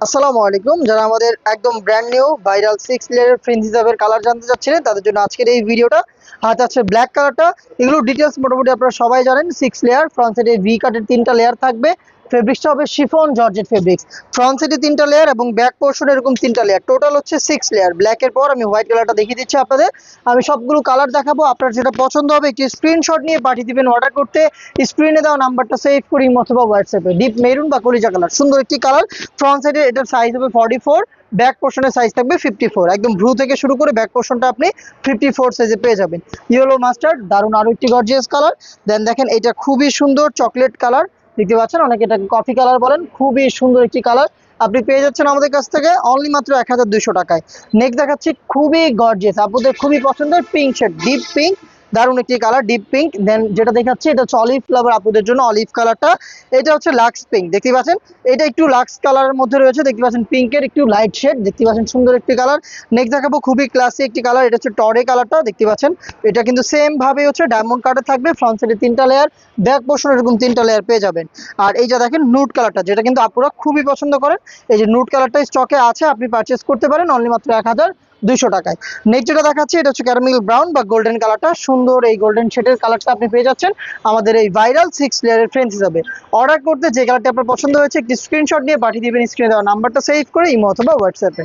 আসসালামু আলাইকুম। যারা আমাদের একদম ব্র্যান্ড নিউ ভাইরাল 6 লেয়ারের ফ্রিঞ্জ হিসাবের কালার জানতে চাচ্ছিলেন তাদের জন্য আজকের এই ভিডিওটা। হাতে আছে ব্ল্যাক কালারটা। এগুলো ডিটেলস মোটামুটি আপনারা সবাই জানেন। 6 লেয়ার, ফ্রন্ট সাইডে ভি কাটের 3টা লেয়ার থাকবে। ফেব্রিক্সটা হবে শিফন জর্জেট ফেব্রিক্স। ফ্রন্ট সাইডে 3টা লেয়ার এবং ব্যাক পোর্শনে এরকম 3টা লেয়ার, টোটাল হচ্ছে 6 লেয়ার। ব্ল্যাকের পর আমি হোয়াইট কালারটা দেখিয়ে দিচ্ছি আপনাদের। আমি সবগুলো কালার দেখাবো, আপনার যেটা পছন্দ হবে একটি স্ক্রিনশট নিয়ে পাঠিয়ে দিবেন অর্ডার করতে। স্ক্রিনে দেওয়া নাম্বারটা সেভ করি অথবা হোয়াটসঅ্যাপে। ডিপ মেরুন বা কলিজা কালার, সুন্দর একটি কালার। ফ্রন্ট সাইডে এটার সাইজ হবে 44, ব্যাক পোর্শনের সাইজ থাকবে 54। একদম ভ্রু থেকে শুরু করে ব্যাক পোর্শনটা আপনি 54 সাইজে পেয়ে যাবেন। ইয়েলো মাস্টার্ড, দারুণ আরো একটি গর্জিয়াস কালার। দেন দেখেন এটা খুবই সুন্দর চকলেট কালার, দেখতে পাচ্ছেন, অনেকে এটাকে কফি কালার বলেন। খুবই সুন্দর একটি কালার আপনি পেয়ে যাচ্ছেন আমাদের কাছ থেকে অনলি মাত্র 1200 টাকায়। নেক্সট দেখাচ্ছি খুবই গর্জিয়াস, আপনাদের খুবই পছন্দের পিঙ্ক শেড, ডিপ পিঙ্ক, দারুণ একটি কালার ডিপ পিঙ্ক। দেন যেটা দেখাচ্ছি এটা হচ্ছে অলিভ ফ্লাওয়ার আপুদের জন্য, অলিভ কালারটা। এটা হচ্ছে লাক্স পিঙ্ক, দেখতে পাচ্ছেন। এটা একটু লাক্স কালারের মধ্যে রয়েছে, দেখতে পাচ্ছেন পিঙ্কের একটু লাইট শেড, দেখতে পাচ্ছেন সুন্দর একটি কালার। নেক্সট দেখাবো খুবই ক্লাসি একটি কালার, এটা হচ্ছে টরে কালারটা, দেখতে পাচ্ছেন। এটা কিন্তু সেম ভাবে হচ্ছে ডায়মন্ড কাটে থাকবে। ফ্রন্ট সাইডে 3টা লেয়ার, ব্যাক পোর্শন এরকম 3টা লেয়ার পেয়ে যাবেন। আর এই যে দেখেন নুড কালারটা, যেটা কিন্তু আপুরা খুবই পছন্দ করেন। এই যে নুড কালারটা স্টকে আছে, আপনি পারচেস করতে পারেন অনলি মাত্র 1200 টাকায়। নেক্সট যেটা দেখাচ্ছি এটা হচ্ছে ক্যারামেল ব্রাউন বা গোল্ডেন কালারটা, সুন্দর এই গোল্ডেন শেডের কালারটা আপনি পেয়ে যাচ্ছেন আমাদের এই ভাইরাল 6 লেয়ারের ফ্রেন্ডস হিসাবে। অর্ডার করতে যে কালারটি আপনার পছন্দ হয়েছে একটি স্ক্রিনশট নিয়ে পাঠিয়ে দিবেন স্ক্রিনে দেওয়া নাম্বারটা সেভ করে ইমো অথবা হোয়াটসঅ্যাপে।